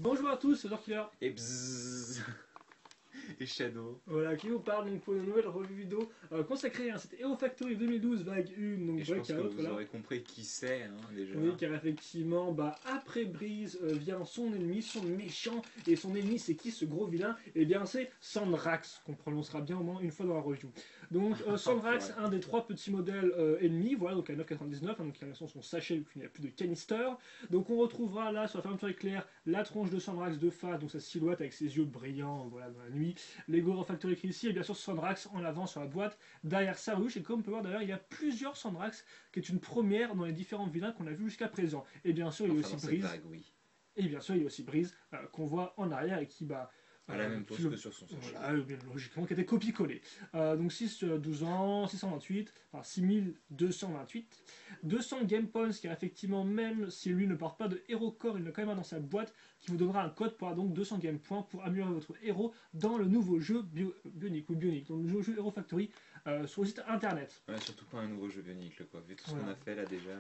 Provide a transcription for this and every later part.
Bonjour à tous, c'est Dorkiller. Et bzzz. Et Shadow. Voilà, qui vous parle donc pour une nouvelle revue vidéo consacrée à cette Hero Factory 2012 vague 1. Donc, Et je pense que vous aurez compris qui c'est déjà. Oui, car effectivement, après Breeze vient son ennemi, son méchant, et son ennemi c'est qui ce gros vilain? Eh bien c'est Sandrax, qu'on prononcera bien au moins une fois dans la review. Donc Sandrax, un des trois petits modèles ennemis, voilà, donc à 9,99, donc qui a son sachet vu qu'il n'y a plus de canister. Donc on retrouvera là sur la fermeture éclair la tronche de Sandrax de face, donc sa silhouette avec ses yeux brillants, voilà, dans la nuit. Lego Factory écrit ici, et bien sûr Sandrax en avant sur la boîte, derrière sa ruche, et comme on peut voir d'ailleurs, il y a plusieurs Sandrax, qui est une première dans les différents vilains qu'on a vus jusqu'à présent. Et bien sûr, il y a aussi Breeze. Vague, oui. Et bien sûr, il y a aussi Breeze qu'on voit en arrière et qui à la même pose que sur son sachet. Voilà, bien logiquement, qui était copié-collé. Donc 6 12 ans, 628, enfin 6228, 200 game points, car effectivement, même si lui ne porte pas de Hero Core, il l'a quand même dans sa boîte, qui vous donnera un code pour avoir donc 200 game points pour améliorer votre héros dans le nouveau jeu Bionic, dans le nouveau jeu Hero Factory sur le site internet. Ouais, surtout pas un nouveau jeu Bionic, quoi. Vu tout ce qu'on a fait là déjà.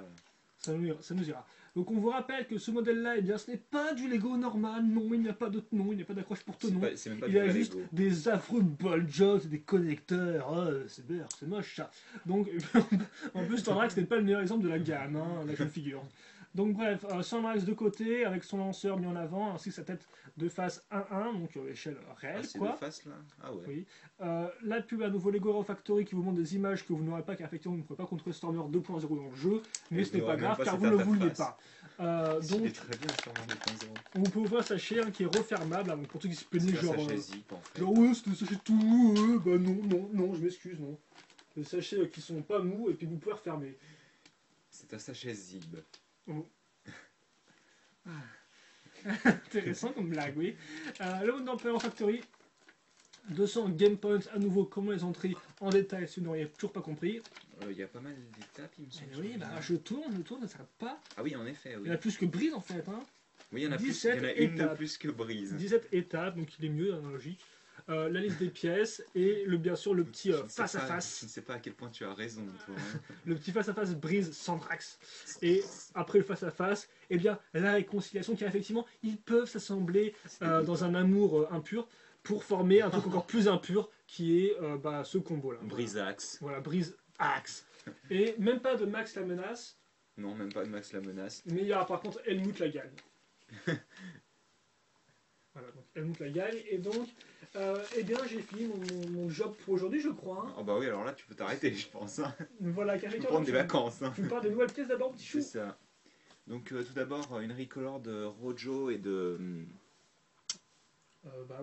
Ça nous ira. Donc on vous rappelle que ce modèle-là, eh bien, ce n'est pas du Lego normal, non, il n'y a pas d'autre nom, il n'y a pas d'accroche pour ton nom. Il y a juste des affreux ball jogs, des connecteurs, oh, c'est moche ça. Donc en plus, Sandrax n'est pas le meilleur exemple de la gamme, hein, la figure. Donc bref, Sandrax de côté, avec son lanceur mis en avant, ainsi que sa tête de face 1-1, donc échelle réelle, quoi. C'est de face là? Ah ouais. Oui. La pub à nouveau Lego Hero Factory qui vous montre des images que vous n'aurez pas, car effectivement vous ne pouvez pas contrôler Stormer 2.0 dans le jeu, mais ce n'est pas grave car vous ne le vouliez pas. Donc, très bien Stormer 2.0. On peut ouvrir un sachet qui est refermable, donc pour ceux qui se plaignaient genre... sachet zip en fait. Genre ouais, c'est des sachets tout mous, bah non, je m'excuse, non. Des sachets qui sont pas mous et puis vous pouvez refermer. C'est un sachet zip. Oh. Intéressant comme blague, oui. Le mode d'emploi en Factory, 200 game points, à nouveau, comment les entrer en détail si vous n'auriez toujours pas compris. Il y a pas mal d'étapes, il me semble. Oui, je tourne, ça ne s'arrête pas. Ah oui, en effet, oui. Il y en a plus que Breeze en fait. Hein. Oui, il y en a plus, il y en a une de plus que Breeze. 17 étapes, donc il est mieux dans la logique. La liste des pièces et bien sûr le petit face-à-face. Je ne sais pas à quel point tu as raison, toi. Hein. Le petit face-à-face Breeze Sandrax. Et après le face-à-face, eh bien la réconciliation, car effectivement ils peuvent s'assembler dans un amour impur pour former un truc encore plus impur qui est ce combo là. Breeze Axe. Voilà, Breeze Axe. Et même pas de Max la menace. Non, même pas de Max la menace. Mais il y aura par contre Helmut la gagne. Voilà, donc Helmut la gagne, et donc, eh bien, j'ai fini mon job pour aujourd'hui, je crois. Hein. Oh bah oui, alors là, tu peux t'arrêter, je pense. Hein. Voilà, tu peux prendre des vacances. Hein. Tu me parles des nouvelles pièces d'abord, petit chou. C'est ça. Donc, tout d'abord, une recolor de Rojo et de...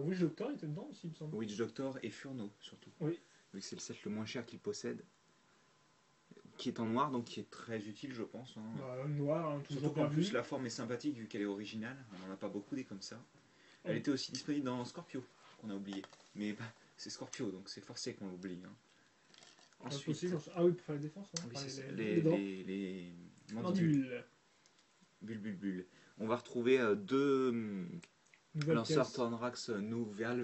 Witch Doctor était dedans aussi, il me semble. Witch Doctor et Furno, surtout. Oui. Vu que c'est le set le moins cher qu'il possède. Qui est en noir, donc qui est très utile, je pense. Hein. Noir, hein, surtout qu'en plus, la forme est sympathique, vu qu'elle est originale. On n'en a pas beaucoup des comme ça. Elle était aussi disponible dans Scorpio, qu'on a oublié. Mais c'est Scorpio, donc c'est forcé qu'on l'oublie. Hein. Ensuite, ah oui, pour faire la défense. Hein. Oui, enfin, les mandibules. Bulle. On va retrouver deux lanceurs Sandrax nouvelle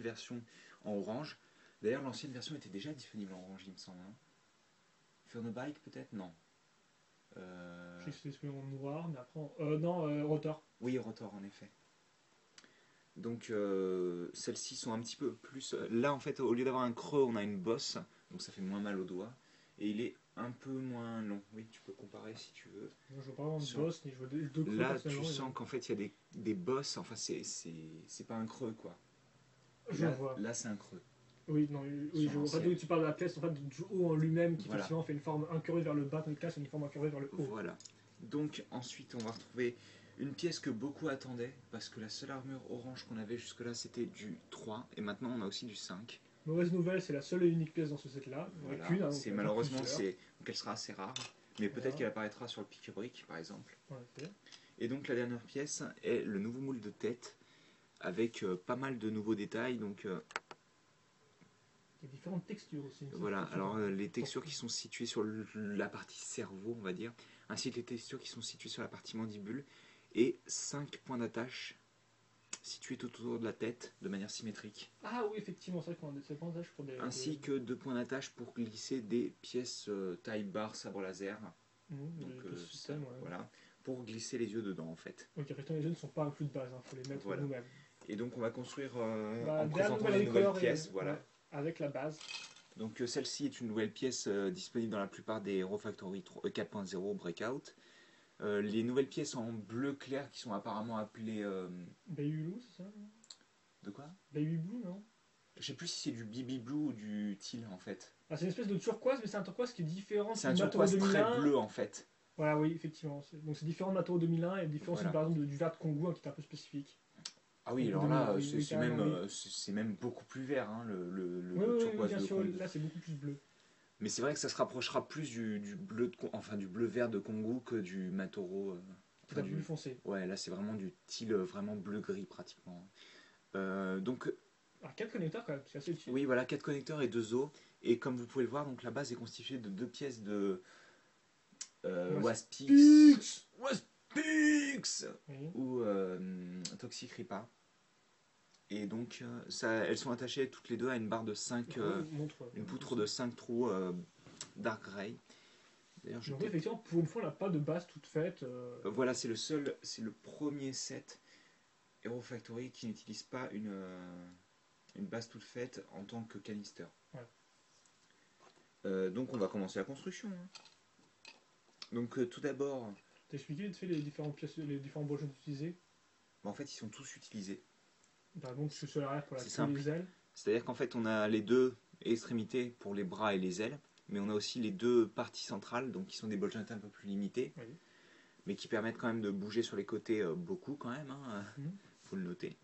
version en orange. D'ailleurs, l'ancienne version était déjà disponible en orange, il me semble. Hein. Furnobike, peut-être? Non. Je sais que c'était disponible en noir, mais après... non, Rotor. Oui, Rotor, en effet. Donc celles-ci sont un petit peu plus... Là en fait au lieu d'avoir un creux on a une bosse, donc ça fait moins mal aux doigts. Et il est un peu moins long. Oui, tu peux comparer si tu veux. Moi, je veux pas vraiment de bosse, ni je veux de creux. Là tu sens qu'en fait il y a des bosses, enfin c'est pas un creux quoi. Là c'est un creux. Oui, non, oui, je vois pas tu parles de la pièce en fait, du haut en lui-même qui effectivement fait une forme incurvée vers le bas, tandis que là c'est une forme incurvée vers le haut. Voilà. Donc ensuite on va retrouver une pièce que beaucoup attendaient, parce que la seule armure orange qu'on avait jusque-là, c'était du 3, et maintenant on a aussi du 5. Mauvaise nouvelle, c'est la seule et unique pièce dans ce set-là. Voilà. Malheureusement, qu'elle sera assez rare, mais peut-être qu'elle apparaîtra sur le pique-brique, par exemple. Ouais, et donc la dernière pièce est le nouveau moule de tête, avec pas mal de nouveaux détails. Donc, il y a différentes textures aussi. Voilà, alors les textures qui sont situées sur la partie cerveau, on va dire, ainsi que les textures qui sont situées sur la partie mandibule, et 5 points d'attache situés tout autour de la tête de manière symétrique. Ah oui, effectivement, c'est vrai qu'on a des points d'attache pour des... Ainsi que 2 points d'attache pour glisser des pièces taille barre sabre laser. Donc, voilà. pour glisser les yeux dedans en fait. Ok, effectivement, les yeux ne sont pas inclus de base, il faut les mettre nous-mêmes. Et donc on va construire en présentant les nouvelles pièces, voilà. Avec la base. Donc celle-ci est une nouvelle pièce disponible dans la plupart des Hero Factory 4.0 Breakout. Les nouvelles pièces en bleu clair qui sont apparemment appelées... Baby Blue, c'est ça? De quoi? Baby Blue, non? Je sais plus si c'est du BB Blue ou du teal en fait. Ah, c'est une espèce de turquoise, mais c'est un turquoise qui est différent. C'est un turquoise très bleu en fait. Voilà, oui, effectivement. Donc c'est différent de Matoro 2001 et différent aussi, par exemple du vert de Kongu qui est un peu spécifique. Ah oui, alors là, c'est même beaucoup plus vert, hein, le turquoise bien de sûr, Kongu. là c'est beaucoup plus bleu. Mais c'est vrai que ça se rapprochera plus du bleu du bleu vert de Kongu que du Matoro. Qui est un peu plus foncé. Ouais, là c'est vraiment du teal vraiment bleu-gris pratiquement. Donc. Alors 4 connecteurs quand même, c'est assez utile. Oui, voilà, 4 connecteurs et 2 os. Et comme vous pouvez le voir, donc la base est constituée de 2 pièces de Waspix. Waspix ou Toxic Ripa. Et donc, elles sont attachées toutes les deux à une barre de 5, une poutre de 5 trous Dark Grey. Donc effectivement, pour une fois, on n'a pas de base toute faite. Voilà, c'est le premier set Hero Factory qui n'utilise pas une base toute faite en tant que canister. Ouais. Donc on va commencer la construction. Hein. Donc tout d'abord... T'as expliqué vite fait les différentes pièces, les différents brochons utilisés? En fait, ils sont tous utilisés. Donc sur l'arrière pour les ailes. C'est-à-dire qu'en fait, on a les deux extrémités pour les bras et les ailes, mais on a aussi les deux parties centrales, donc qui sont des ball joints un peu plus limités, mais qui permettent quand même de bouger sur les côtés beaucoup quand même, hein, faut le noter,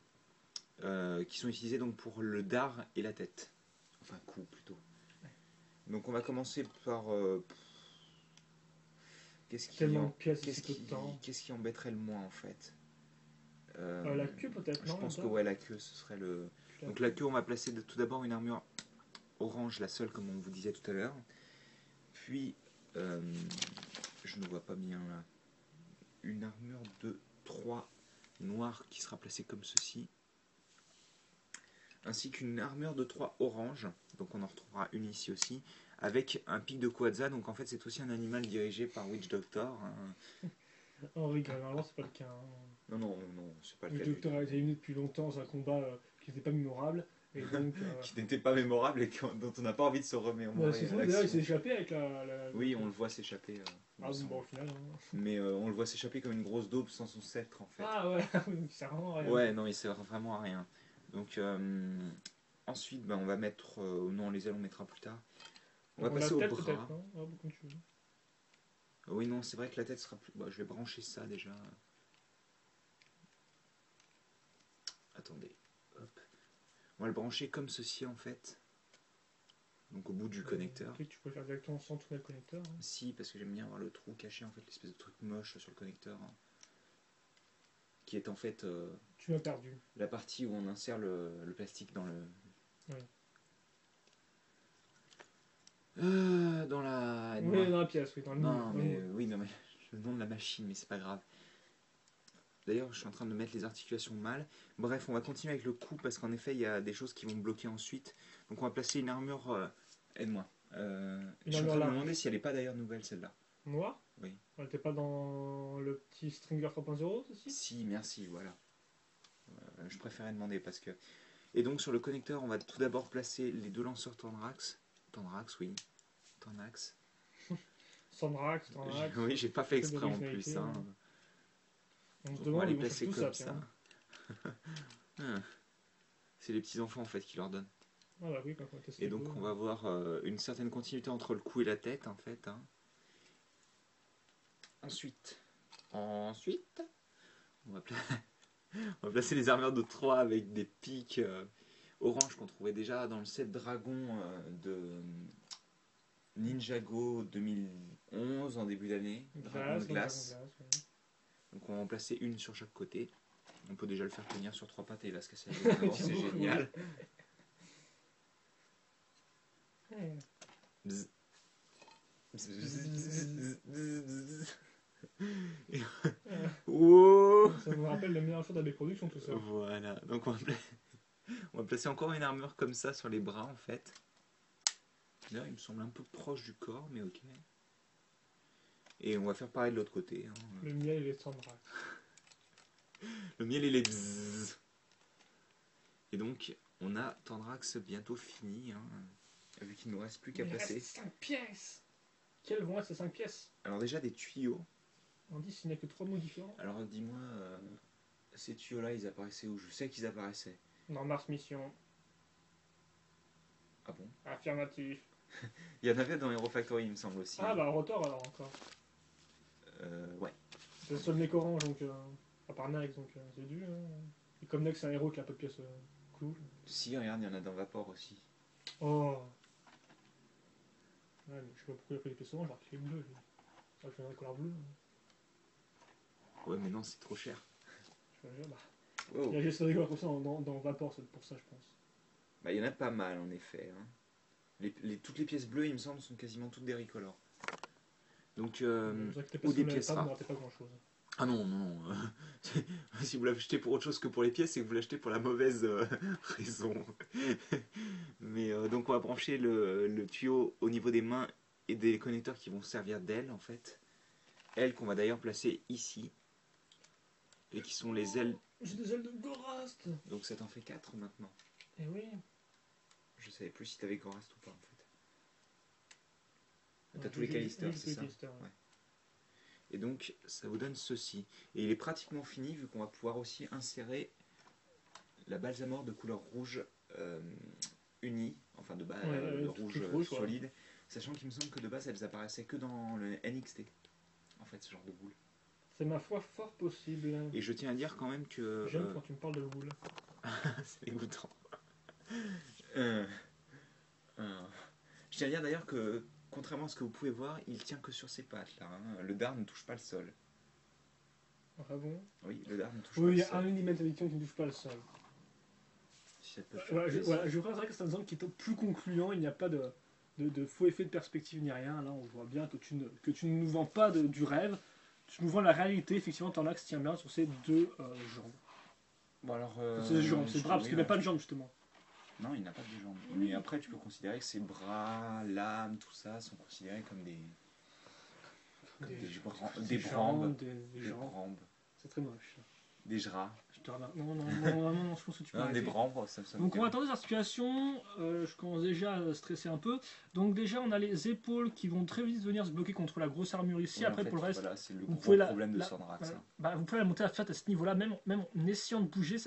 qui sont utilisés donc pour le dard et la tête, enfin cou plutôt. Donc on va commencer par qu'est-ce qui embêterait le moins en fait? La queue peut-être, non? Je pense que ouais, la queue, ce serait le... Donc la queue, on va placer tout d'abord une armure orange, la seule comme on vous disait tout à l'heure. Puis, je ne vois pas bien là, une armure de 3 noire qui sera placée comme ceci. Ainsi qu'une armure de 3 orange, donc on en retrouvera une ici aussi, avec un pic de Quadza, donc en fait c'est aussi un animal dirigé par Witch Doctor. On rigole, normalement c'est pas le cas. Hein. Non, c'est pas le cas. Le docteur a été éliminé depuis longtemps dans un combat qui n'était pas mémorable. Et donc, qui n'était pas mémorable et dont on n'a pas envie de se remémorer. C'est ça, d'ailleurs il s'est échappé avec la... Oui, on le voit s'échapper. Bon, au final. Hein. Mais on le voit s'échapper comme une grosse daube sans son sceptre en fait. Ah ouais, il sert vraiment à rien. Ouais, non, il sert vraiment à rien. Donc ensuite, on va mettre... non, les ailes on mettra plus tard. On va passer au bras. Oui, non, c'est vrai que la tête sera plus... je vais brancher ça déjà. Attendez. Hop. On va le brancher comme ceci en fait. Donc au bout du connecteur. Tu peux faire directement sans tourner le connecteur. Hein. Si, parce que j'aime bien avoir le trou caché en fait, l'espèce de truc moche sur le connecteur. Hein, qui est en fait... tu m'as perdu. La partie où on insère le plastique dans le... Oui. Dans la... Oui, dans la pièce, oui. Dans le non, mais le nom de la machine, mais c'est pas grave. D'ailleurs, je suis en train de mettre les articulations mal. Bref, on va continuer avec le cou parce qu'en effet, il y a des choses qui vont bloquer ensuite. Donc, on va placer une armure. Aide-moi. Je suis en train de me demander si elle n'est pas d'ailleurs nouvelle celle-là. Noire? Oui. Elle n'était pas dans le petit Stringer 3.0 aussi? Si, merci, voilà. Je préférais demander parce que. Et donc, sur le connecteur, on va tout d'abord placer les deux lanceurs Tandrax. Tandrax, oui. Tandrax. Tandrax. Oui, j'ai pas fait exprès en plus. Hein. On va les placer comme ça. C'est les petits enfants en fait qui leur donnent. Ah bah oui, et donc on va avoir une certaine continuité entre le cou et la tête en fait. Hein. Ensuite, on va placer les armures de 3 avec des pics orange qu'on trouvait déjà dans le set Dragon de Ninjago 2011 en début d'année. Dragon de glace. Donc on va en placer une sur chaque côté. On peut déjà le faire tenir sur 3 pattes et il va se casser la gueule. C'est génial. Wow. Ça me rappelle la meilleure chose de la production tout ça. Voilà. Donc on va placer encore une armure comme ça sur les bras en fait. Là il me semble un peu proche du corps mais ok. Et on va faire pareil de l'autre côté. Hein. Le miel et les Sandrax. Le miel et les bzzz. Et donc, on a Tandrax bientôt fini, hein, vu qu'il ne nous reste plus qu'à placer. Il reste 5 pièces. Quelles vont être ces 5 pièces? Alors déjà, des tuyaux. On dit s'il n'y a que 3 mots différents. Alors dis-moi, ces tuyaux-là, ils apparaissaient où? Je sais qu'ils apparaissaient. Dans Mars Mission. Ah bon? Affirmatif. Il y en avait dans Hero Factory, il me semble aussi. Ah bah Rotor alors encore. Ouais. C'est le seul mec orange, donc à part Nex, donc c'est dû. Hein. Et comme Nex c'est un héros qui a pas de pièce cool. Si, regarde, il y en a dans Vapor aussi. Oh. Ouais, mais je sais pas pourquoi il a pris les pièces oranges, alors qu'il est bleu. Ah, je viens de couleur bleue. Ouais, mais non, c'est trop cher. Bah. Wow. Il y a juste des comme ça dans Vapor, c'est pour ça, je pense. Bah, il y en a pas mal, en effet. Hein. Toutes les pièces bleues, il me semble, sont quasiment toutes des ricolores. Donc, ou des pièces rares. Pas grand chose. Ah non, non. Si vous l'achetez pour autre chose que pour les pièces, c'est que vous l'achetez pour la mauvaise raison. Mais donc, on va brancher le tuyau au niveau des mains et des connecteurs qui vont servir d'ailes, en fait. Ailes qu'on va d'ailleurs placer ici. Et qui sont les ailes. J'ai des ailes de Gorast. Donc, ça t'en fait 4 maintenant. Eh oui. Je savais plus si t'avais Gorast ou pas, en fait. Ouais, t'as tous les calisters, c'est ça? Ouais. Et donc, ça vous donne ceci. Et il est pratiquement fini, vu qu'on va pouvoir aussi insérer la balsamore de couleur rouge unie, enfin de base rouge solide, ouais. Sachant qu'il me semble que de base, elles apparaissaient que dans le NXT, en fait, ce genre de boule. C'est ma foi fort possible. Et je tiens à dire quand même que... J'aime quand tu me parles de boule. C'est dégoûtant. Je tiens à dire d'ailleurs que, contrairement à ce que vous pouvez voir, il tient que sur ses pattes, là. Hein. Le dard ne touche pas le sol. Ah bon? Oui, le dard ne touche pas le sol. Oui, il y a un millimètre d'addiction qui ne touche pas le sol. Si ça peut faire je crois que c'est un exemple qui est plus concluant, il n'y a pas de faux effet de perspective ni rien. Là, on voit bien que tu ne nous vends pas du rêve, tu nous vends la réalité. Effectivement, Tandrax tient bien sur ses deux jambes. Bon, alors. Ses jambes, ses bras, parce qu'il n'a pas de jambes, justement. Non, il n'a pas de jambes. Mais après, tu peux considérer que ses bras, l'âme, tout ça sont considérés comme des brambes. Des brambes. C'est très moche. Des jras. Je te remarque. Non, je pense que tu peux arrêter. Des brambes, ça Donc on va attendre des articulations, je commence déjà à stresser un peu. Donc déjà on a les épaules qui vont très vite venir se bloquer contre la grosse armure ici. Après pour le reste, voilà, c'est le gros problème de Sandrax. Vous pouvez la monter à ce niveau-là, même en essayant de bouger.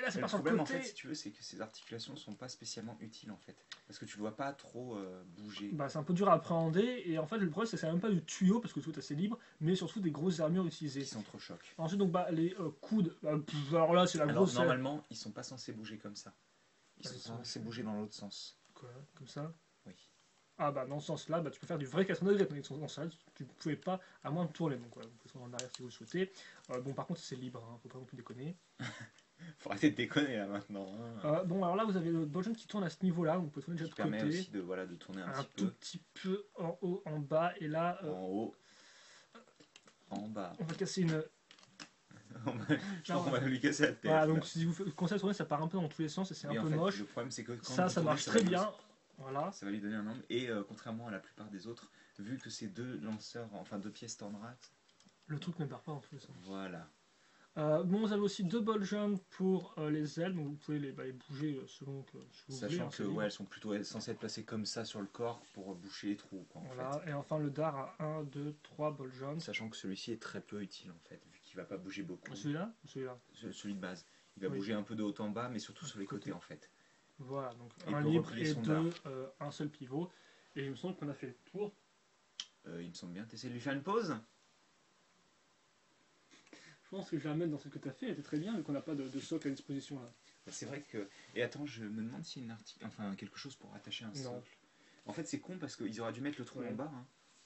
Là, c'est le pas problème en côté. En fait, si tu veux, c'est que ces articulations sont pas spécialement utiles en fait, parce que tu ne vois pas trop bouger. C'est un peu dur à appréhender, et en fait le problème c'est que c'est même pas du tuyau parce que tout est assez libre, mais surtout des grosses armures utilisées. Qui s'entrechoquent. Ensuite donc les coudes, alors là c'est la grosse. Normalement ils sont pas censés bouger comme ça. Ils sont censés bouger dans l'autre sens. Quoi? Comme ça? Oui. Ah dans ce sens-là, tu peux faire du vrai 80 degrés dans ça, tu ne pouvais pas à moins de tourner, donc voilà, vous pouvez tourner en arrière si vous le souhaitez. Bon par contre c'est libre, faut pas non plus déconner. Faut arrêter de déconner là maintenant. Bon alors là vous avez le ballon qui tourne à ce niveau-là, donc vous pouvez tourner déjà de côté. Qui permet aussi de tourner un petit peu. Un tout petit peu en haut, en bas, et là... En haut, en bas. On va casser une... Je crois qu'on va lui casser la tête. Voilà, donc si vous commencez à tourner, ça part un peu dans tous les sens et c'est un peu moche. Le problème c'est que quand ça marche très bien. Voilà. Ça va lui donner un angle. Et contrairement à la plupart des autres, vu que c'est deux lanceurs, enfin deux pièces Tandrax, le truc ne part pas dans tous les sens. Voilà. Vous avez aussi deux ball jumps pour les ailes, donc vous pouvez les bouger selon que vous voulez. Sachant que elles sont plutôt censées être placées comme ça sur le corps pour boucher les trous. Quoi, voilà, et enfin le dard a 1, 2, 3 ball jumps. Sachant que celui-ci est très peu utile en fait, vu qu'il va pas bouger beaucoup. Celui-là ou celui-là? Celui de base. Il va bouger un peu de haut en bas, mais surtout sur les côtés en fait. Voilà, donc un libre et un seul pivot. Et il me semble qu'on a fait le tour. Il me semble bien. T'essaies de lui faire une pause? Je pense que je vais la mettre dans celle que tu as fait, elle était très bien, vu qu'on n'a pas de socle à disposition là. C'est vrai que... Et attends, je me demande s'il y a quelque chose pour attacher un socle. En fait, c'est con parce qu'ils auraient dû mettre le trou en bas.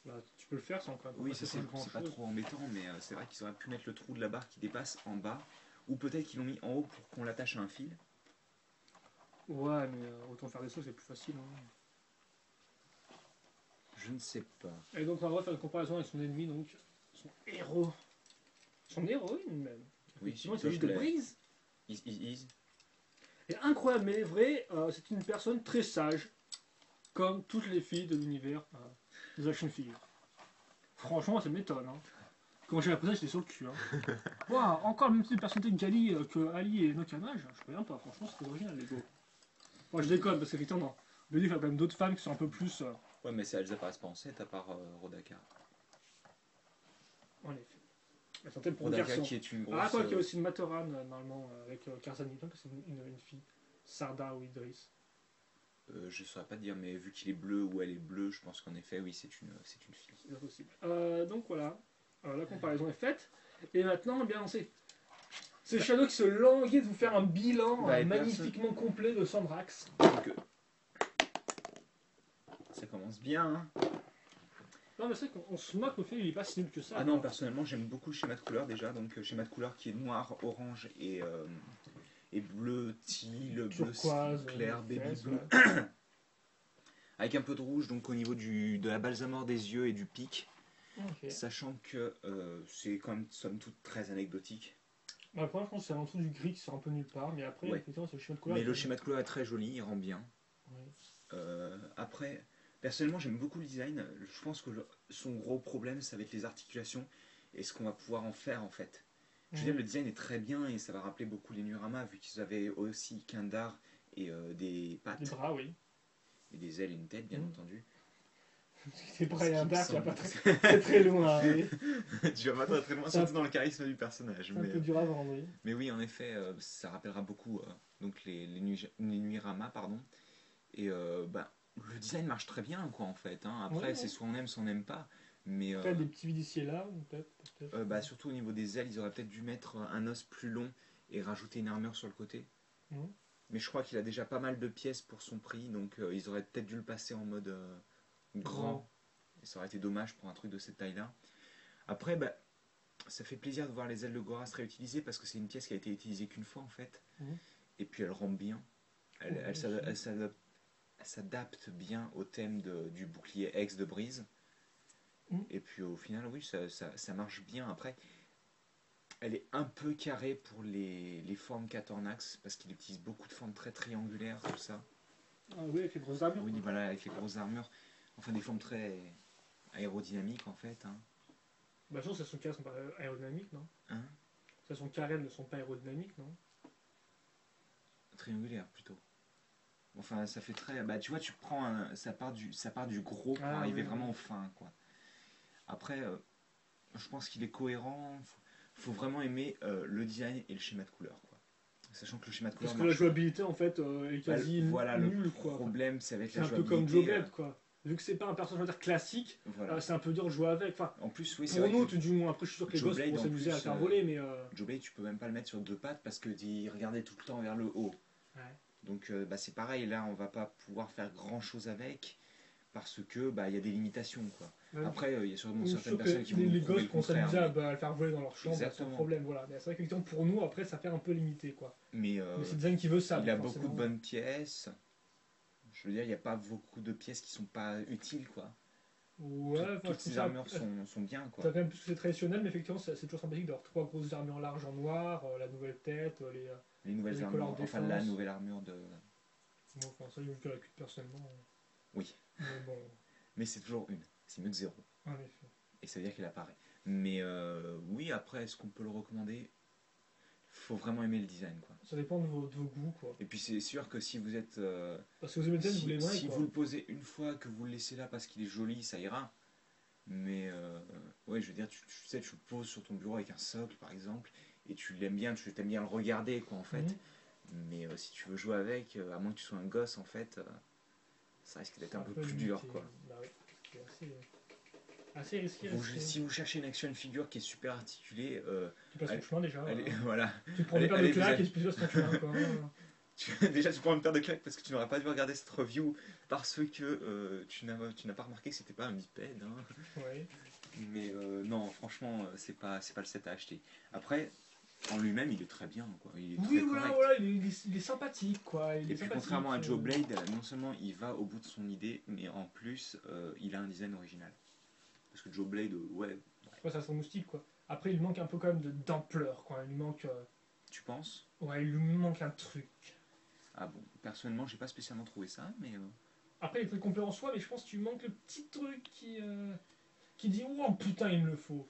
Hein. Tu peux le faire sans quand même. Oui, ça c'est pas trop embêtant, mais c'est vrai qu'ils auraient pu mettre le trou de la barre qui dépasse en bas. Ou peut-être qu'ils l'ont mis en haut pour qu'on l'attache à un fil. Ouais, mais autant faire des sauts, c'est plus facile. Hein. Je ne sais pas. Et donc on va faire une comparaison avec son ennemi, donc son héros. Son héroïne même. Oui, il s'agit de Breeze. Et incroyable mais vrai, c'est une personne très sage, comme toutes les filles de l'univers des action figures. Franchement, ça m'étonne. Hein. Quand j'ai appris ça, j'étais sur le cul. Hein. Wow, encore le même type de personnalité que Ali et Nokamage. Je reviens pas, franchement, c'est original, les gars. Moi, je déconne, parce qu'effectivement, dans BD, il y a quand même d'autres femmes qui sont un peu plus. Ouais, mais elles apparaissent pas en 7 à part Rodaka. En effet. Elles sont pour Rodaka garçon. qui est une grosse. Ah, quoi qu'il y a aussi une Matoran, normalement, avec Karzan Newton, que c'est une fille. Sarda ou Idris. Je saurais pas te dire, mais vu qu'il est bleu ou elle est bleue, je pense qu'en effet, oui, c'est une fille. C'est possible. Donc voilà, la comparaison est faite. Et maintenant, eh bien, c'est Shadow qui se languit de vous faire un bilan magnifiquement complet de Sandrax. Donc, ça commence bien. Hein. Non, mais c'est vrai qu'on se moque au fait qu'il n'est pas si nul que ça. Ah non, personnellement, j'aime beaucoup le schéma de couleur déjà. Donc, schéma de couleur qui est noir, orange et bleu, teal, bleu clair, baby blue. Ouais. Avec un peu de rouge, donc au niveau de la balsamore des yeux et du pic. Okay. Sachant que c'est quand même, somme toute, très anecdotique. Bah, après, je pense que c'est en dessous du gris qui sort un peu nulle part, mais après, effectivement, c'est le schéma de couleur. Mais le schéma de couleur est très joli, il rend bien. Ouais. Après, personnellement, j'aime beaucoup le design. Je pense que son gros problème, ça va être les articulations et ce qu'on va pouvoir en faire en fait. Je veux dire, le design est très bien et ça va rappeler beaucoup les Nurama, vu qu'ils avaient aussi qu'un dard et des pattes. Des bras, oui. Et des ailes et une tête, bien entendu. Des bras et un dard, tu vas pas très, très loin. Oui. Tu vas pas très loin, surtout dans le charisme du personnage. C'est un peu dur à vendre, oui. Mais oui, en effet, ça rappellera beaucoup donc les Nurama, pardon. Et le design marche très bien, quoi, en fait. Hein. Après, c'est soit on n'aime pas. Mais peut-être des petits vides ici et là, peut-être. Surtout au niveau des ailes, ils auraient peut-être dû mettre un os plus long et rajouter une armure sur le côté. Mais je crois qu'il a déjà pas mal de pièces pour son prix, donc ils auraient peut-être dû le passer en mode grand. Et ça aurait été dommage pour un truc de cette taille-là. Après, ça fait plaisir de voir les ailes de Gorast réutilisées parce que c'est une pièce qui a été utilisée qu'une fois en fait. Et puis elle rend bien. Elle s'adapte bien au thème du bouclier X de Brise. Et puis au final, oui, ça marche bien. Après, elle est un peu carrée pour les formes Catornax, parce qu'il utilise beaucoup de formes très triangulaires, tout ça. Ah oui, avec les grosses armures. Oui, voilà, avec les grosses armures. Enfin, des formes très aérodynamiques, en fait. Hein. Bah, je pense que son carré ne sont pas aérodynamiques, non hein. Son carré ne sont pas aérodynamiques, non triangulaires, plutôt. Enfin, ça fait très... Bah, tu vois, ça part du gros pour arriver vraiment au fin, quoi. Après, je pense qu'il est cohérent. Faut vraiment aimer le design et le schéma de couleur, quoi. Sachant que le schéma de couleur. Parce que la jouabilité en fait est quasi nulle, quoi. Le problème, c'est avec la jouabilité. C'est un peu comme Joe Blade, quoi. Vu que c'est pas un personnage classique, c'est un peu dur de jouer avec. Enfin, en plus, oui, pour nous, du moins. Après, je suis sûr que les gosses vont s'amuser à faire voler, mais. Joe Blade, tu peux même pas le mettre sur deux pattes parce que il regardait tout le temps vers le haut. Ouais. Donc, c'est pareil. Là, on va pas pouvoir faire grand chose avec. Parce que il y a des limitations, quoi. Ouais. Après il y a sûrement certaines personnes qui vont les gosses vont s'amuser à le faire voler dans leur chambre sans problème, voilà. Mais c'est vrai qu'effectivement pour nous après ça fait un peu limité, quoi. Mais c'est le design qui veut ça. Il a beaucoup de bonnes pièces. Je veux dire, il n'y a pas beaucoup de pièces qui sont pas utiles, quoi. Ouais, toutes ces armures sont bien, quoi. Ça fait un peu plus que c'est traditionnel, mais effectivement c'est toujours sympathique d'avoir 3 grosses armures larges en noir, la nouvelle tête, les nouvelles armures, enfin la nouvelle armure de. Bon, enfin ça je me la cuite personnellement. Oui. Mais bon. Mais c'est toujours une, c'est mieux que 0. En effet. Et ça veut dire qu'il apparaît. Mais oui, après, est-ce qu'on peut le recommander? Faut vraiment aimer le design, quoi. Ça dépend de vos goûts, quoi. Et puis c'est sûr que si vous êtes... parce que vous aimez le design, vous l'aimerez, si vous le posez une fois, que vous le laissez là parce qu'il est joli, ça ira. Mais ouais, je veux dire, tu sais, tu le poses sur ton bureau avec un socle, par exemple, et tu l'aimes bien, tu aimes bien le regarder, quoi, en fait. Mais si tu veux jouer avec, à moins que tu sois un gosse, en fait... ça risque d'être un peu plus dur, quoi. Bah oui, c'est assez risqué. Si vous cherchez une action figure qui est super articulée... tu passes ton chemin déjà. Voilà. Tu prends une paire de claques et tu passes ton chemin, quoi. Déjà, tu prends une paire de claques parce que tu n'aurais pas dû regarder cette review parce que tu n'as pas remarqué que c'était pas un bipède. Hein. Ouais. Mais non, franchement, c'est pas le set à acheter. Après... En lui-même, il est très bien, quoi. Il est très correct. Voilà, il est sympathique, quoi. Et puis, contrairement à Joe Blade, non seulement il va au bout de son idée, mais en plus, il a un design original. Parce que Joe Blade, ouais, ça sent moustique, quoi. Après, il lui manque un peu quand même d'ampleur, quoi. Il lui manque... Tu penses? Ouais, il lui manque un truc. Ah bon, personnellement, j'ai pas spécialement trouvé ça, mais... Après, il est très complet en soi, mais je pense qu'il lui manque le petit truc qui qui dit oh putain il me le faut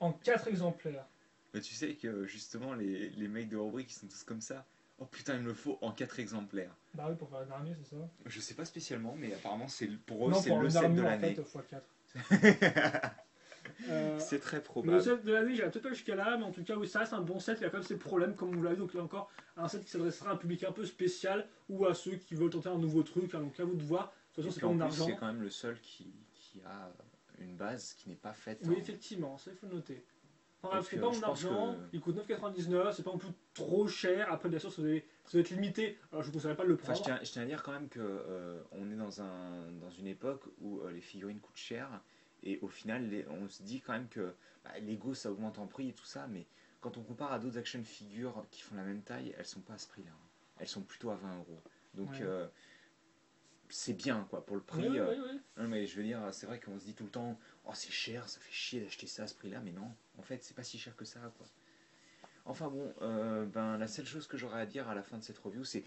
en 4 exemplaires. Mais tu sais que justement les mecs de rubrique ils sont tous comme ça. Oh putain il me le faut en 4 exemplaires. Bah oui, pour faire une armée, c'est ça. Je sais pas spécialement, mais apparemment pour eux non, c'est pour le une set armée, de l'année. En fait, x4. C'est très Le probable. set de l'année, j'irai peut-être pas jusqu'à là, mais en tout cas, oui, ça reste un bon set. Il a quand même ses problèmes, comme vous l'avez. Donc, il y a encore un set qui s'adressera à un public un peu spécial ou à ceux qui veulent tenter un nouveau truc. Hein, donc, à vous de voir. De toute façon, c'est pas mon argent. C'est quand même le seul qui a une base qui n'est pas faite. Oui, effectivement, ça il faut le noter. Enfin, c'est Donc, pas mon argent, il coûte 9,99, c'est pas non plus trop cher. Après, bien sûr, ça doit être limité, alors je ne conseillerais pas de le prendre. Enfin, je tiens à dire quand même que on est dans une époque où les figurines coûtent cher et au final, on se dit quand même que Lego ça augmente en prix et tout ça, mais quand on compare à d'autres action figures qui font la même taille, elles sont pas à ce prix-là. Elles sont plutôt à 20 euros. Donc ouais. C'est bien quoi pour le prix. Oui, oui. Non, mais je veux dire, c'est vrai qu'on se dit tout le temps, oh c'est cher, ça fait chier d'acheter ça à ce prix-là, mais non, en fait c'est pas si cher que ça quoi. Enfin bon, la seule chose que j'aurais à dire à la fin de cette review, c'est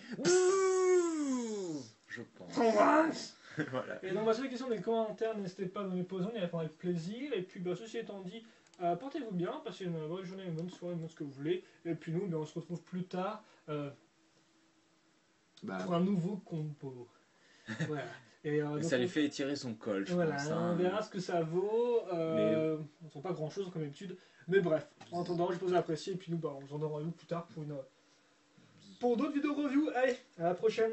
je pense. Voilà. Et donc, sur les questions des commentaires, n'hésitez pas à nous les poser, on y répond avec plaisir. Et puis, ceci étant dit, portez-vous bien, passez une bonne journée, une bonne soirée, ce que vous voulez. Et puis nous, on se retrouve plus tard pour un nouveau compo. Voilà. Et, ça lui fait étirer son col, je pense. On verra ce que ça vaut. On ne sent pas grand chose comme d'habitude. Mais bref, en attendant, je vous apprécie. Et puis nous, on vous en aura plus tard pour d'autres vidéos review. Allez, à la prochaine.